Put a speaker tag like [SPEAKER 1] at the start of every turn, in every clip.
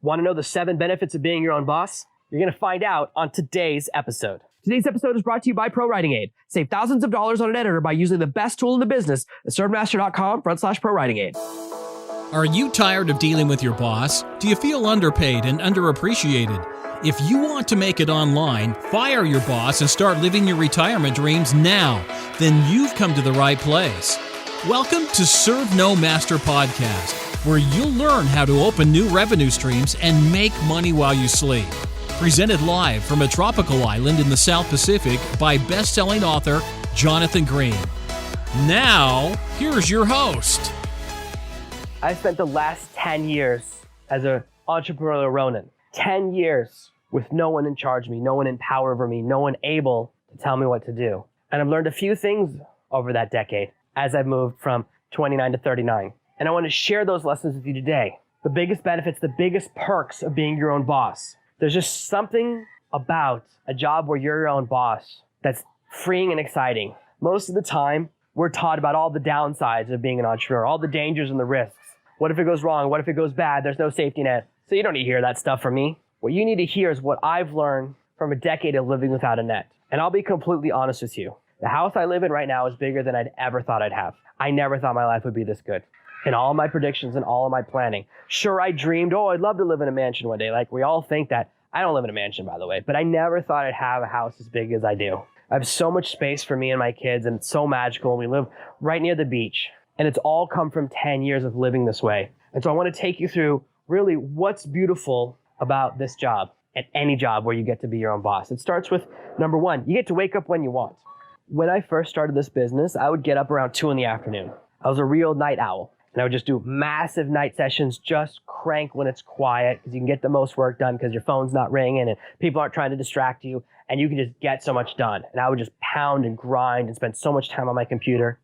[SPEAKER 1] Want to know the 7 benefits of being your own boss? You're going to find out on today's episode. Today's episode is brought to you by ProWritingAid. Save thousands of dollars on an editor by using the best tool in the business at swordmaster.com/ProWritingAid.
[SPEAKER 2] Are you tired of dealing with your boss? Do you feel underpaid and underappreciated? If you want to make it online, fire your boss and start living your retirement dreams now, then you've come to the right place. Welcome to Serve No Master Podcast, where you'll learn how to open new revenue streams and make money while you sleep. Presented live from a tropical island in the South Pacific by best-selling author Jonathan Green. Now, here's your host.
[SPEAKER 1] I spent the last 10 years as an entrepreneurial Ronin. 10 years with no one in charge of me, no one in power over me, no one able to tell me what to do. And I've learned a few things over that decade as I've moved from 29 to 39. And I want to share those lessons with you today. The biggest benefits, the biggest perks of being your own boss. There's just something about a job where you're your own boss that's freeing and exciting. Most of the time, we're taught about all the downsides of being an entrepreneur, all the dangers and the risks. What if it goes wrong? What if it goes bad? There's no safety net. So you don't need to hear that stuff from me. What you need to hear is what I've learned from a decade of living without a net. And I'll be completely honest with you. The house I live in right now is bigger than I'd ever thought I'd have. I never thought my life would be this good. In all of my predictions and all of my planning. Sure, I dreamed, I'd love to live in a mansion one day. Like we all think that. I don't live in a mansion, by the way, but I never thought I'd have a house as big as I do. I have so much space for me and my kids, and it's so magical. And we live right near the beach. And it's all come from 10 years of living this way. And so I want to take you through really what's beautiful about this job and any job where you get to be your own boss. It starts with number 1, you get to wake up when you want. When I first started this business, I would get up around 2 in the afternoon. I was a real night owl. And I would just do massive night sessions, just crank when it's quiet because you can get the most work done because your phone's not ringing and people aren't trying to distract you and you can just get so much done. And I would just pound and grind and spend so much time on my computer.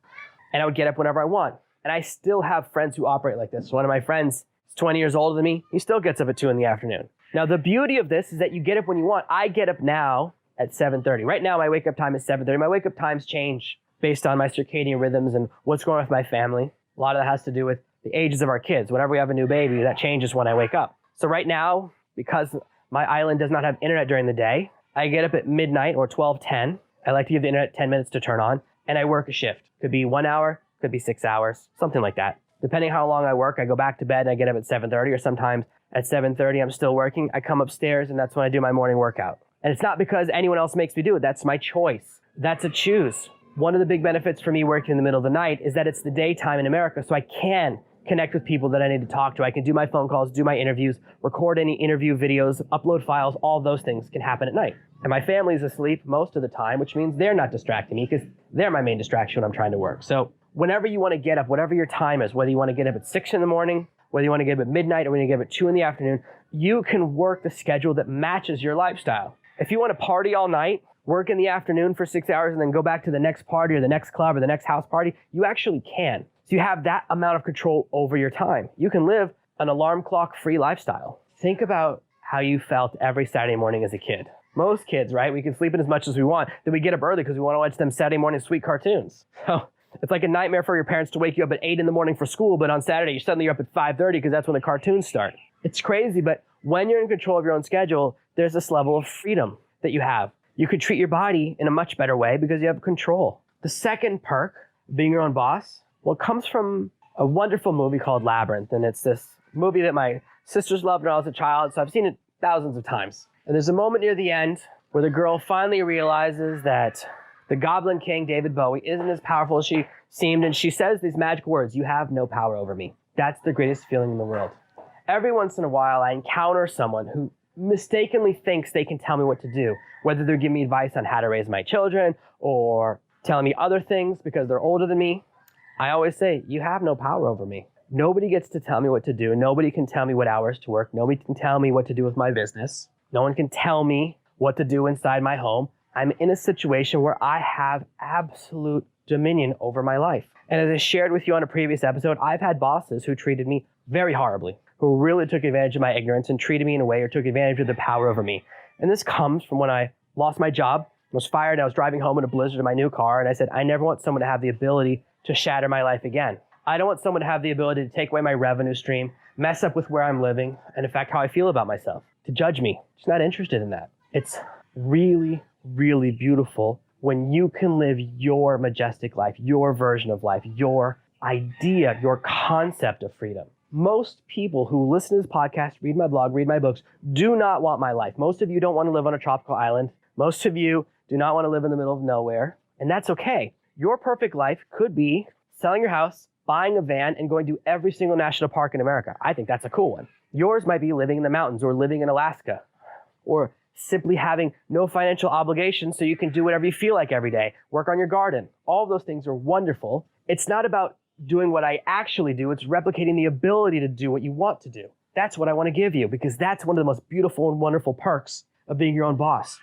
[SPEAKER 1] And I would get up whenever I want. And I still have friends who operate like this. One of my friends is 20 years older than me. He still gets up at 2 in the afternoon. Now, the beauty of this is that you get up when you want. I get up now at 7:30. Right now, my wake-up time is 7:30. My wake-up times change based on my circadian rhythms and what's going on with my family. A lot of that has to do with the ages of our kids. Whenever we have a new baby, that changes when I wake up. So right now, because my island does not have internet during the day, I get up at midnight or 12:10. I like to give the internet 10 minutes to turn on, and I work a shift. Could be 1 hour, could be 6 hours, something like that. Depending how long I work, I go back to bed and I get up at 7:30, or sometimes at 7:30 I'm still working. I come upstairs and that's when I do my morning workout. And it's not because anyone else makes me do it. That's my choice. That's a choose. One of the big benefits for me working in the middle of the night is that it's the daytime in America, so I can connect with people that I need to talk to. I can do my phone calls, do my interviews, record any interview videos, upload files. All those things can happen at night. And my family's asleep most of the time, which means they're not distracting me because they're my main distraction when I'm trying to work. So whenever you want to get up, whatever your time is, whether you want to get up at 6 in the morning, whether you want to get up at midnight, or when you get up at 2 in the afternoon, you can work the schedule that matches your lifestyle. If you want to party all night, work in the afternoon for 6 hours, and then go back to the next party or the next club or the next house party, you actually can. So you have that amount of control over your time. You can live an alarm clock free lifestyle. Think about how you felt every Saturday morning as a kid. Most kids, right? We can sleep in as much as we want. Then we get up early because we want to watch them Saturday morning sweet cartoons. So it's like a nightmare for your parents to wake you up at 8 in the morning for school, but on Saturday you're up at 5:30 because that's when the cartoons start. It's crazy, but when you're in control of your own schedule, there's this level of freedom that you have. You could treat your body in a much better way because you have control. The second perk, being your own boss, well, it comes from a wonderful movie called Labyrinth. And it's this movie that my sisters loved when I was a child, so I've seen it thousands of times. And there's a moment near the end where the girl finally realizes that the Goblin King, David Bowie, isn't as powerful as she seemed. And she says these magic words, "You have no power over me." That's the greatest feeling in the world. Every once in a while, I encounter someone who mistakenly thinks they can tell me what to do, whether they're giving me advice on how to raise my children or telling me other things because they're older than me. I always say, you have no power over me. Nobody gets to tell me what to do. Nobody can tell me what hours to work. Nobody can tell me what to do with my business. No one can tell me what to do inside my home. I'm in a situation where I have absolute dominion over my life. And as I shared with you on a previous episode, I've had bosses who treated me very horribly, who really took advantage of my ignorance and treated me in a way or took advantage of the power over me. And this comes from when I lost my job, was fired, and I was driving home in a blizzard in my new car, and I said, I never want someone to have the ability to shatter my life again. I don't want someone to have the ability to take away my revenue stream, mess up with where I'm living and in fact how I feel about myself, to judge me. She's not interested in that. It's really, really beautiful when you can live your majestic life, your version of life, your idea, your concept of freedom. Most people who listen to this podcast, read my blog, read my books, do not want my life. Most of you don't want to live on a tropical island. Most of you do not want to live in the middle of nowhere, and that's okay. Your perfect life could be selling your house, buying a van, and going to every single national park in America. I think that's a cool one. Yours might be living in the mountains or living in Alaska, or simply having no financial obligations so you can do whatever you feel like every day. Work on your garden. All of those things are wonderful. It's not about doing what I actually do. It's replicating the ability to do what you want to do. That's what I want to give you, because that's one of the most beautiful and wonderful perks of being your own boss.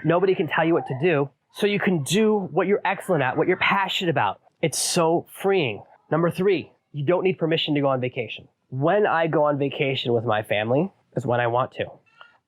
[SPEAKER 1] Nobody can tell you what to do, so you can do what you're excellent at, what you're passionate about. It's so freeing. Number 3, you don't need permission to go on vacation. When I go on vacation with my family is when I want to.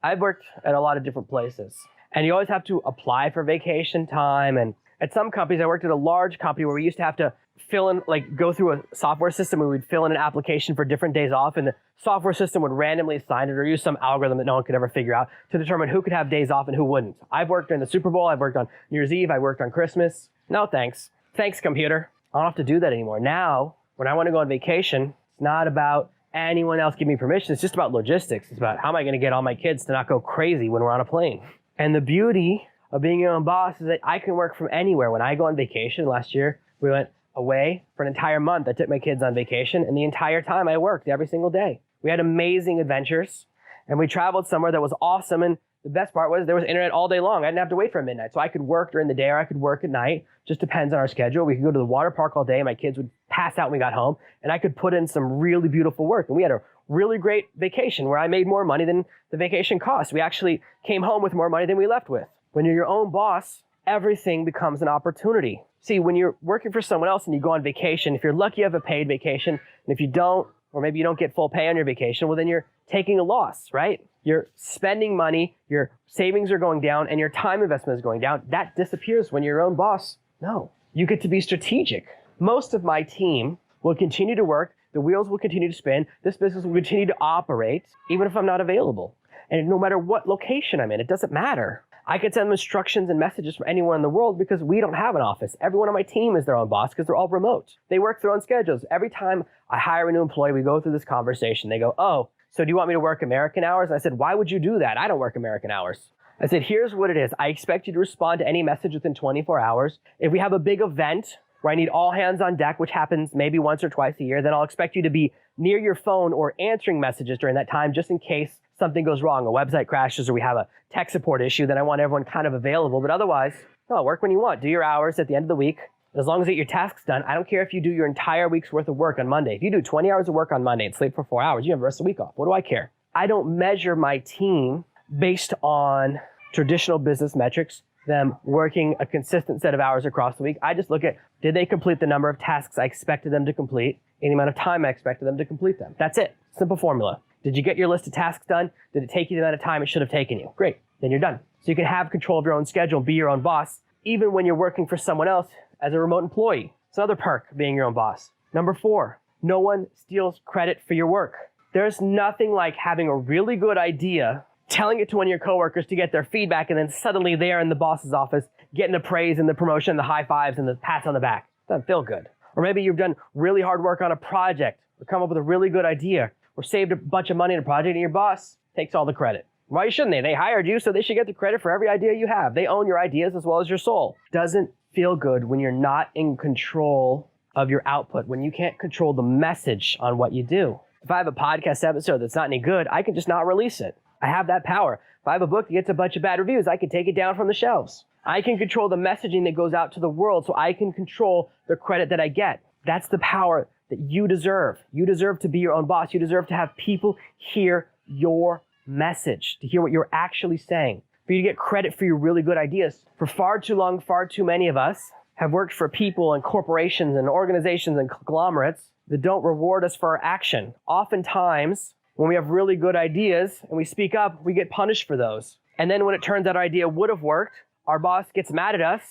[SPEAKER 1] I've worked at a lot of different places, and you always have to apply for vacation time. And at some companies, I worked at a large company where we used to have to fill in, go through a software system where we'd fill in an application for different days off, and the software system would randomly assign it or use some algorithm that no one could ever figure out to determine who could have days off and who wouldn't. I've worked during the Super Bowl, I've worked on New Year's Eve, I worked on Christmas. No thanks. Thanks, computer. I don't have to do that anymore. Now, when I want to go on vacation, it's not about anyone else giving me permission. It's just about logistics. It's about how am I going to get all my kids to not go crazy when we're on a plane. And the beauty of being your own boss is that I can work from anywhere. When I go on vacation, last year, we went away for an entire month. I took my kids on vacation, and the entire time I worked every single day. We had amazing adventures, and we traveled somewhere that was awesome. And the best part was there was internet all day long. I didn't have to wait for midnight. So I could work during the day or I could work at night. Just depends on our schedule. We could go to the water park all day. My kids would pass out when we got home, and I could put in some really beautiful work. And we had a really great vacation where I made more money than the vacation cost. We actually came home with more money than we left with. When you're your own boss, everything becomes an opportunity. See, when you're working for someone else and you go on vacation, if you're lucky you have a paid vacation, and if you don't, or maybe you don't get full pay on your vacation, well, then you're taking a loss, right? You're spending money, your savings are going down, and your time investment is going down. That disappears when you're your own boss. No, you get to be strategic. Most of my team will continue to work. The wheels will continue to spin. This business will continue to operate, even if I'm not available. And no matter what location I'm in, it doesn't matter. I could send them instructions and messages from anywhere in the world because we don't have an office. Everyone on my team is their own boss because they're all remote. They work their own schedules. Every time I hire a new employee, we go through this conversation. They go, oh, so do you want me to work American hours? And I said, why would you do that? I don't work American hours. I said, here's what it is. I expect you to respond to any message within 24 hours. If we have a big event where I need all hands on deck, which happens maybe once or twice a year, then I'll expect you to be near your phone or answering messages during that time just in case something goes wrong, a website crashes, or we have a tech support issue. Then I want everyone kind of available. But otherwise, no, work when you want. Do your hours at the end of the week. As long as you get your tasks done, I don't care if you do your entire week's worth of work on Monday. If you do 20 hours of work on Monday and sleep for 4 hours, you have the rest of the week off. What do I care? I don't measure my team based on traditional business metrics, them working a consistent set of hours across the week. I just look at, did they complete the number of tasks I expected them to complete in the amount of time I expected them to complete them? That's it. Simple formula. Did you get your list of tasks done? Did it take you the amount of time it should have taken you? Great. Then you're done. So you can have control of your own schedule and be your own boss, even when you're working for someone else as a remote employee. It's another perk of being your own boss. Number 4, no one steals credit for your work. There's nothing like having a really good idea, telling it to one of your coworkers to get their feedback, and then suddenly they're in the boss's office getting the praise and the promotion, the high fives and the pats on the back. Doesn't feel good. Or maybe you've done really hard work on a project or come up with a really good idea or saved a bunch of money in a project and your boss takes all the credit. Why shouldn't they? They hired you, so they should get the credit for every idea you have. They own your ideas as well as your soul. Doesn't feel good when you're not in control of your output, when you can't control the message on what you do. If I have a podcast episode that's not any good, I can just not release it. I have that power. If I have a book that gets a bunch of bad reviews, I can take it down from the shelves. I can control the messaging that goes out to the world, so I can control the credit that I get. That's the power that you deserve. You deserve to be your own boss. You deserve to have people hear your message, to hear what you're actually saying, for you to get credit for your really good ideas. For far too long, far too many of us have worked for people and corporations and organizations and conglomerates that don't reward us for our action. Oftentimes, when we have really good ideas and we speak up, we get punished for those. And then when it turns out our idea would have worked, our boss gets mad at us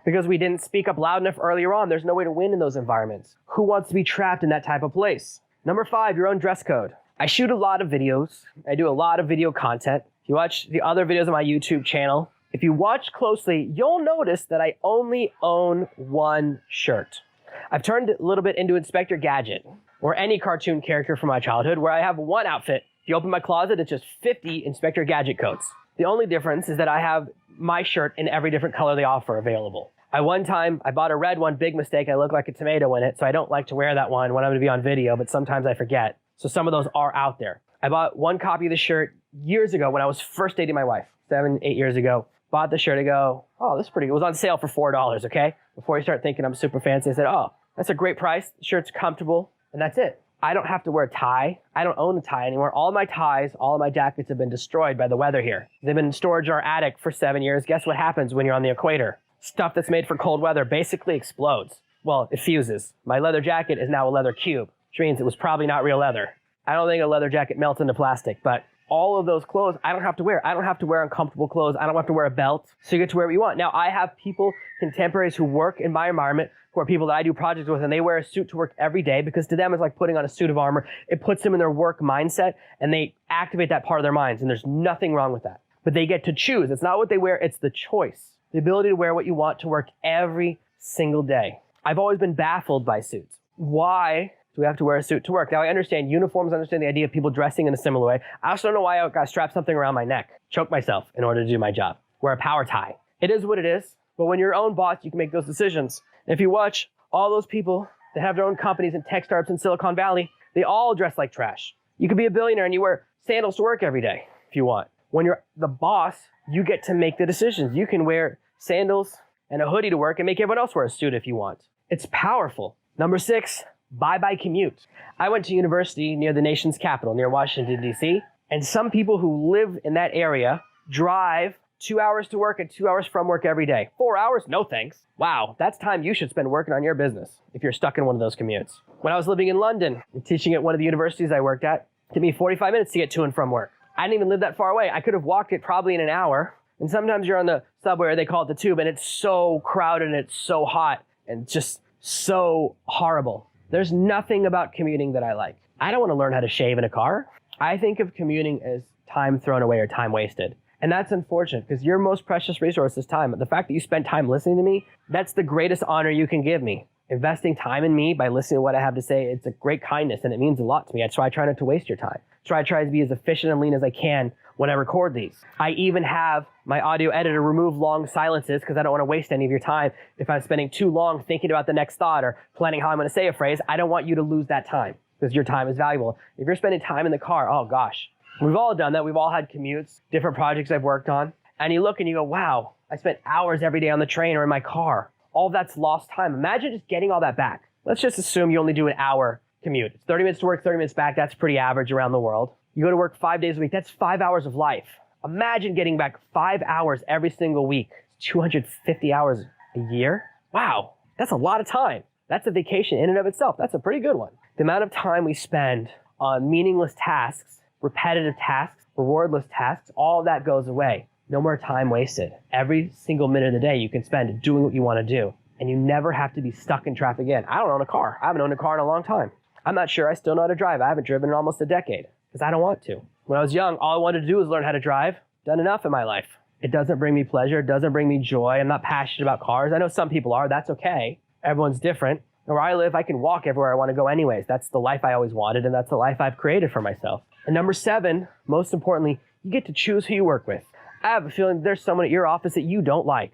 [SPEAKER 1] because we didn't speak up loud enough earlier on. There's no way to win in those environments. Who wants to be trapped in that type of place? Number 5, your own dress code. I shoot a lot of videos. I do a lot of video content. If you watch the other videos on my YouTube channel, if you watch closely, you'll notice that I only own one shirt. I've turned it a little bit into Inspector Gadget or any cartoon character from my childhood where I have one outfit. If you open my closet, it's just 50 Inspector Gadget coats. The only difference is that I have my shirt in every different color they offer available. One time, I bought a red one, big mistake. I look like a tomato in it, so I don't like to wear that one when I'm gonna be on video, but sometimes I forget. So some of those are out there. I bought one copy of the shirt years ago when I was first dating my wife, 7, 8 years ago. Bought the shirt, I go, oh, this is pretty good. It was on sale for $4, okay? Before you start thinking I'm super fancy, I said, oh, that's a great price. The shirt's comfortable, and that's it. I don't have to wear a tie. I don't own a tie anymore. All of my ties, all of my jackets have been destroyed by the weather here. They've been in storage in our attic for 7 years. Guess what happens when you're on the equator? Stuff that's made for cold weather basically explodes. Well, it fuses. My leather jacket is now a leather cube, which means it was probably not real leather. I don't think a leather jacket melts into plastic, but all of those clothes I don't have to wear. I don't have to wear uncomfortable clothes. I don't have to wear a belt. So you get to wear what you want. Now, I have people, contemporaries who work in my environment, who are people that I do projects with, and they wear a suit to work every day because to them it's like putting on a suit of armor. It puts them in their work mindset, and they activate that part of their minds, and there's nothing wrong with that. But they get to choose. It's not what they wear, it's the choice. The ability to wear what you want to work every single day. I've always been baffled by suits. Why do we have to wear a suit to work? Now, I understand uniforms, I understand the idea of people dressing in a similar way. I also don't know why I got to strap something around my neck, choke myself in order to do my job. Wear a power tie. It is what it is, but when you're your own boss, you can make those decisions. If you watch all those people that have their own companies and tech startups in Silicon Valley, they all dress like trash. You could be a billionaire and you wear sandals to work every day if you want. When you're the boss, you get to make the decisions. You can wear sandals and a hoodie to work and make everyone else wear a suit if you want. It's powerful. Number 6, bye-bye commute. I went to university near the nation's capital, near Washington, D.C., and some people who live in that area drive 2 hours to work and 2 hours from work every day. 4 hours? No thanks. Wow, that's time you should spend working on your business if you're stuck in one of those commutes. When I was living in London and teaching at one of the universities I worked at, it took me 45 minutes to get to and from work. I didn't even live that far away. I could have walked it probably in an hour. And sometimes you're on the subway, or they call it the tube, and it's so crowded and it's so hot and just so horrible. There's nothing about commuting that I like. I don't want to learn how to shave in a car. I think of commuting as time thrown away or time wasted. And that's unfortunate because your most precious resource is time. The fact that you spend time listening to me, that's the greatest honor you can give me. Investing time in me by listening to what I have to say, it's a great kindness and it means a lot to me. That's why I try not to waste your time. So I try to be as efficient and lean as I can when I record these. I even have my audio editor remove long silences because I don't want to waste any of your time. If I'm spending too long thinking about the next thought or planning how I'm going to say a phrase, I don't want you to lose that time because your time is valuable. If you're spending time in the car, oh gosh. We've all done that. We've all had commutes, different projects I've worked on. And you look and you go, wow, I spent hours every day on the train or in my car. All that's lost time. Imagine just getting all that back. Let's just assume you only do an hour commute. It's 30 minutes to work, 30 minutes back. That's pretty average around the world. You go to work 5 days a week. That's 5 hours of life. Imagine getting back 5 hours every single week. It's 250 hours a year. Wow, that's a lot of time. That's a vacation in and of itself. That's a pretty good one. The amount of time we spend on meaningless tasks, repetitive tasks, rewardless tasks, all of that goes away. No more time wasted. Every single minute of the day you can spend doing what you want to do. And you never have to be stuck in traffic again. I don't own a car. I haven't owned a car in a long time. I'm not sure I still know how to drive. I haven't driven in almost a decade because I don't want to. When I was young, all I wanted to do was learn how to drive. Done enough in my life. It doesn't bring me pleasure. It doesn't bring me joy. I'm not passionate about cars. I know some people are. That's okay. Everyone's different. Where I live, I can walk everywhere I want to go anyways. That's the life I always wanted, and that's the life I've created for myself. And number 7, most importantly, you get to choose who you work with. I have a feeling there's someone at your office that you don't like.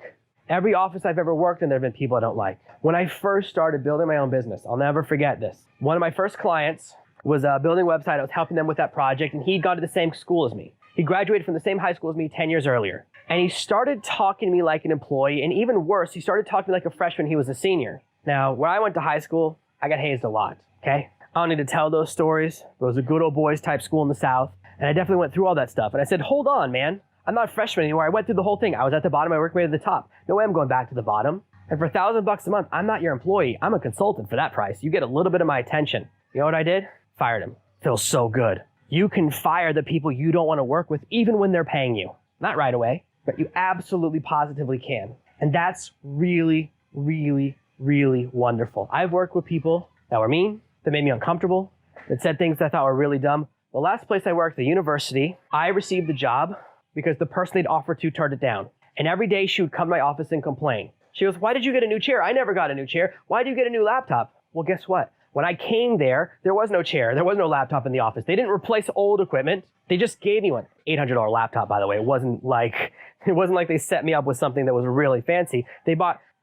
[SPEAKER 1] Every office I've ever worked in, there have been people I don't like. When I first started building my own business, I'll never forget this. One of my first clients was building a website. I was helping them with that project, and he'd gone to the same school as me. He graduated from the same high school as me 10 years earlier. And he started talking to me like an employee, and even worse, he started talking to me like a freshman. He was a senior. Now, where I went to high school, I got hazed a lot, okay? I don't need to tell those stories. It was a good old boys type school in the South, and I definitely went through all that stuff. And I said, hold on, man. I'm not a freshman anymore. I went through the whole thing. I was at the bottom. I worked my way to the top. No way I'm going back to the bottom. And for $1,000 a month, I'm not your employee. I'm a consultant for that price. You get a little bit of my attention. You know what I did? Fired him. Feels so good. You can fire the people you don't want to work with even when they're paying you. Not right away, but you absolutely positively can. And that's really, really, really wonderful. I've worked with people that were mean, that made me uncomfortable, that said things that I thought were really dumb, The last place I worked, the university, I received the job because the person they'd offered to turned it down. And every day she would come to my office and complain. She goes, why did you get a new chair? I never got a new chair. Why did you get a new laptop? Well, guess what? When I came there was no chair. There was no laptop in the office. They didn't replace old equipment. They just gave me one. $800 laptop, by the way. It wasn't like they set me up with something that was really fancy. They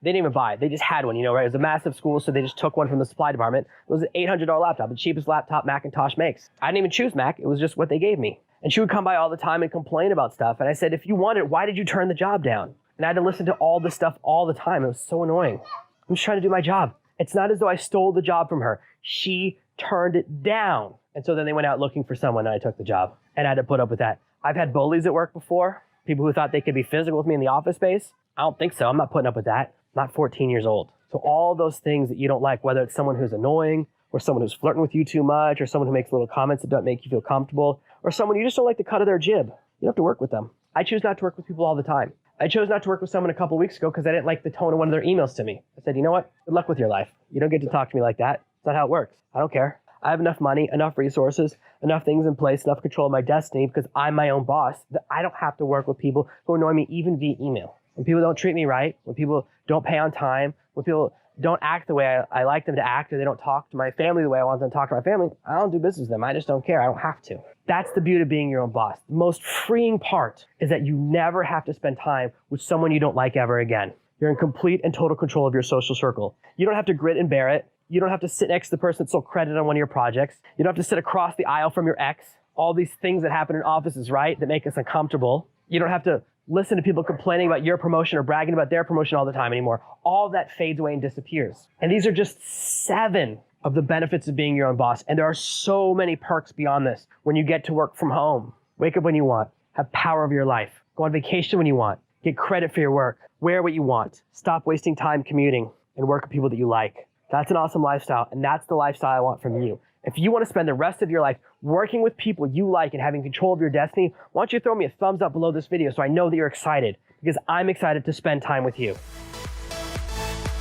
[SPEAKER 1] didn't even buy it. They just had one, right? It was a massive school, so they just took one from the supply department. It was an $800 laptop, the cheapest laptop Macintosh makes. I didn't even choose Mac. It was just what they gave me. And she would come by all the time and complain about stuff. And I said, if you want it, why did you turn the job down? And I had to listen to all this stuff all the time. It was so annoying. I'm just trying to do my job. It's not as though I stole the job from her. She turned it down. And so then they went out looking for someone and I took the job. And I had to put up with that. I've had bullies at work before. People who thought they could be physical with me in the office space. I don't think so. I'm not putting up with that. I'm not 14 years old. So all those things that you don't like, whether it's someone who's annoying or someone who's flirting with you too much or someone who makes little comments that don't make you feel comfortable or someone you just don't like the cut of their jib, you don't have to work with them. I choose not to work with people all the time. I chose not to work with someone a couple weeks ago because I didn't like the tone of one of their emails to me. I said, you know what? Good luck with your life. You don't get to talk to me like that. It's not how it works. I don't care. I have enough money, enough resources, enough things in place, enough control of my destiny because I'm my own boss that I don't have to work with people who annoy me even via email. When people don't treat me right, when people don't pay on time, when people don't act the way I like them to act or they don't talk to my family the way I want them to talk to my family, I don't do business with them. I just don't care. I don't have to. That's the beauty of being your own boss. The most freeing part is that you never have to spend time with someone you don't like ever again. You're in complete and total control of your social circle. You don't have to grit and bear it. You don't have to sit next to the person that stole credit on one of your projects. You don't have to sit across the aisle from your ex. All these things that happen in offices, right, that make us uncomfortable. You don't have to listen to people complaining about your promotion or bragging about their promotion all the time anymore. All that fades away and disappears. And these are just 7 of the benefits of being your own boss. And there are so many perks beyond this. When you get to work from home, wake up when you want, have power over your life, go on vacation when you want, get credit for your work, wear what you want, stop wasting time commuting, and work with people that you like. That's an awesome lifestyle, and that's the lifestyle I want from you. If you want to spend the rest of your life working with people you like and having control of your destiny, why don't you throw me a thumbs up below this video so I know that you're excited, because I'm excited to spend time with you.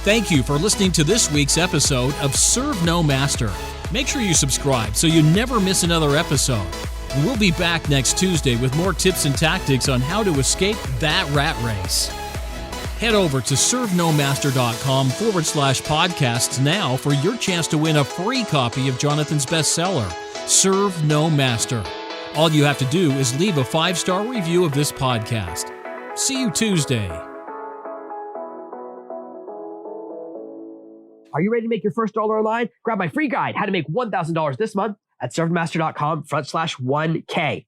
[SPEAKER 2] Thank you for listening to this week's episode of Serve No Master. Make sure you subscribe so you never miss another episode. And we'll be back next Tuesday with more tips and tactics on how to escape that rat race. Head over to servenomaster.com/podcasts now for your chance to win a free copy of Jonathan's bestseller, Serve No Master. All you have to do is leave a 5-star review of this podcast. See you Tuesday.
[SPEAKER 1] Are you ready to make your first dollar online? Grab my free guide, how to make $1,000 this month at servenomaster.com/1K.